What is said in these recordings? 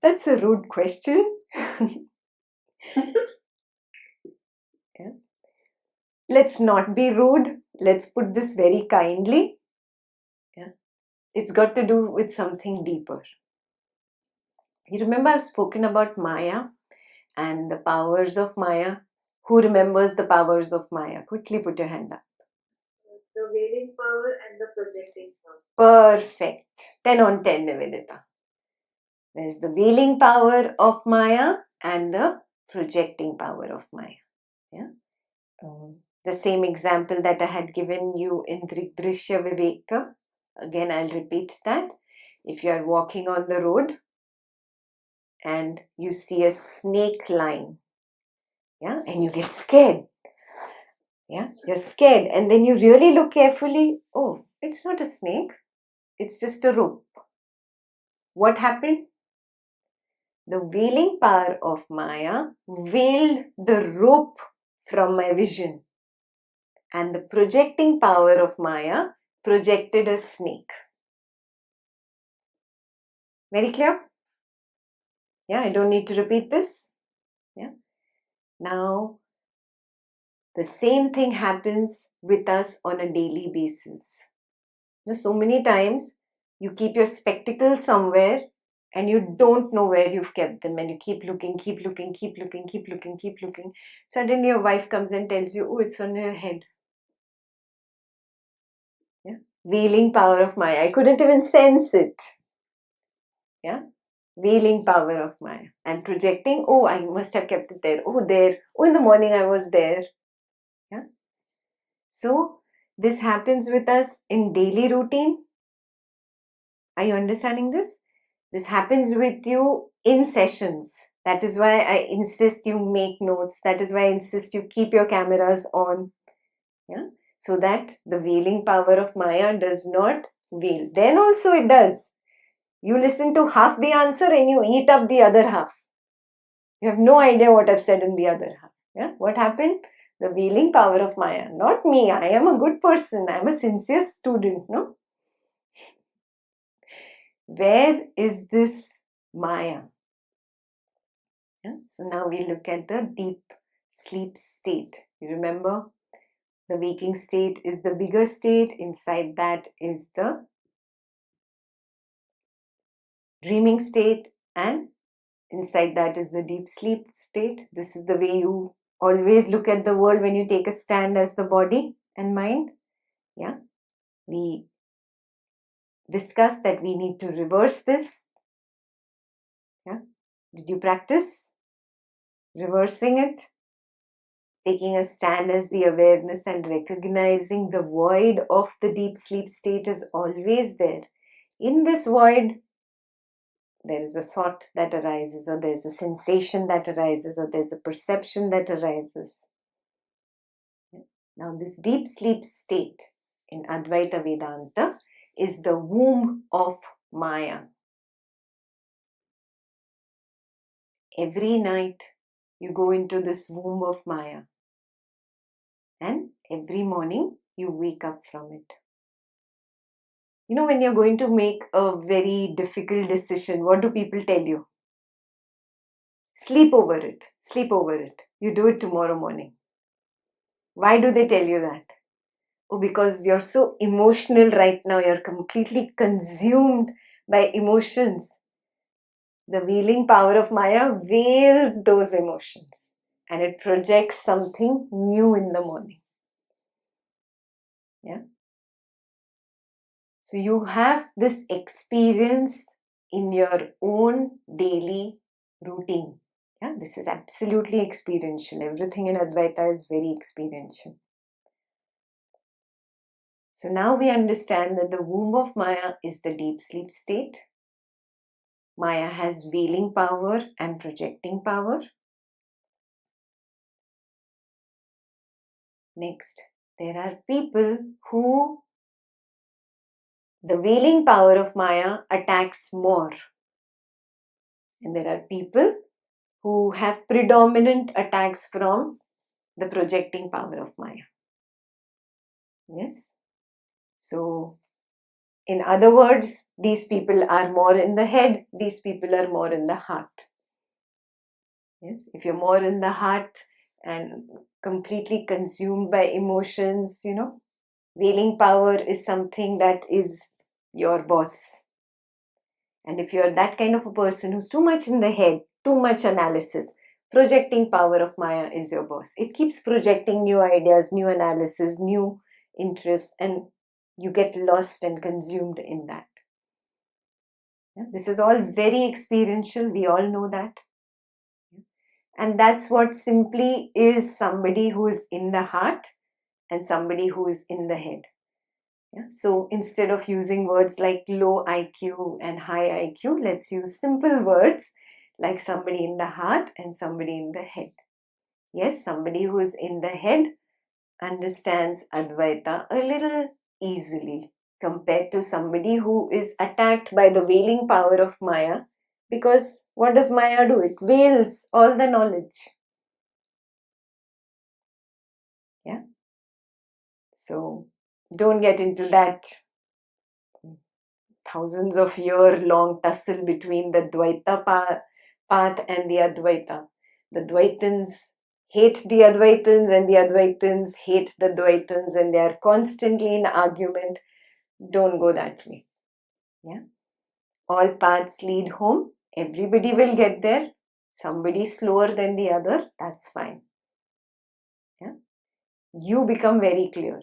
That's a rude question. Yeah. Let's not be rude. Let's put this very kindly. Yeah. It's got to do with something deeper. You remember I've spoken about Maya and the powers of Maya. Who remembers the powers of Maya? Quickly put your hand up. The veiling power and the projecting power. Perfect. 10 on 10, Nivedita. There's the veiling power of Maya and the projecting power of Maya. Yeah. The same example that I had given you in Drishya Viveka. Again, I'll repeat that. If you are walking on the road and you see a snake line, yeah, and you get scared, yeah, you're scared, and then you really look carefully. Oh, it's not a snake, it's just a rope. What happened? The veiling power of Maya veiled the rope from my vision, and the projecting power of Maya projected a snake. Very clear? Yeah, I don't need to repeat this. Yeah. Now, the same thing happens with us on a daily basis. So many times you keep your spectacles somewhere and you don't know where you've kept them, and you keep looking. Suddenly your wife comes and tells you, oh, it's on your head. Yeah. Veiling power of Maya. I couldn't even sense it. Yeah. Veiling power of Maya. And projecting, oh, I must have kept it there. Oh, there. Oh, in the morning I was there. Yeah. So this happens with us in daily routine. Are you understanding this? This happens with you in sessions. That is why I insist you make notes. That is why I insist you keep your cameras on. Yeah? So that the veiling power of Maya does not veil. Then also it does. You listen to half the answer and you eat up the other half. You have no idea what I've said in the other half. Yeah? What happened? The veiling power of Maya. Not me. I am a good person. I am a sincere student. No? Where is this Maya? Yeah? So now we look at the deep sleep state. You remember the waking state is the bigger state. Inside that is the dreaming state, and inside that is the deep sleep state. This is the way you always look at the world when you take a stand as the body and mind. Yeah, we discussed that we need to reverse this. Yeah, did you practice reversing it? Taking a stand as the awareness and recognizing the void of the deep sleep state is always there. In this void, there is a thought that arises, or there's a sensation that arises, or there's a perception that arises. Now, this deep sleep state in Advaita Vedanta is the womb of Maya. Every night you go into this womb of Maya, and every morning you wake up from it. You know, when you're going to make a very difficult decision, what do people tell you? Sleep over it. Sleep over it. You do it tomorrow morning. Why do they tell you that? Oh, because you're so emotional right now. You're completely consumed by emotions. The veiling power of Maya veils those emotions and it projects something new in the morning. Yeah. So you have this experience in your own daily routine. Yeah, this is absolutely experiential. Everything in Advaita is very experiential. So now we understand that the womb of Maya is the deep sleep state. Maya has veiling power and projecting power. Next, there are people who the veiling power of Maya attacks more. And there are people who have predominant attacks from the projecting power of Maya. Yes. So In other words, these people are more in the head, these people are more in the heart. Yes, if you're more in the heart and completely consumed by emotions, wailing power is something that is your boss. And if you're that kind of a person who's too much in the head, too much analysis, projecting power of Maya is your boss. It keeps projecting new ideas, new analysis, new interests, and you get lost and consumed in that. Yeah, this is all very experiential. We all know that. And that's what simply is somebody who is in the heart and somebody who is in the head. Yeah? So instead of using words like low IQ and high IQ, let's use simple words like somebody in the heart and somebody in the head. Yes, somebody who is in the head understands Advaita a little easily compared to somebody who is attacked by the wailing power of Maya, because what does Maya do? It veils all the knowledge. Yeah. So don't get into that thousands of year long tussle between the Dvaita path and the Advaita. The Dvaitans hate the Advaitans and the Advaitans hate the Dvaitans, and they are constantly in argument. Don't go that way. Yeah. All paths lead home. Everybody will get there. Somebody slower than the other, that's fine. Yeah. You become very clear.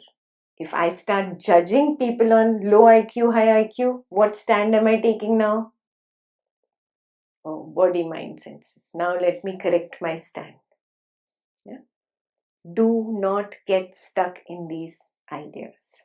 If I start judging people on low IQ, high IQ, what stand am I taking now? Oh, body, mind, senses. Now let me correct my stand. Yeah? Do not get stuck in these ideas.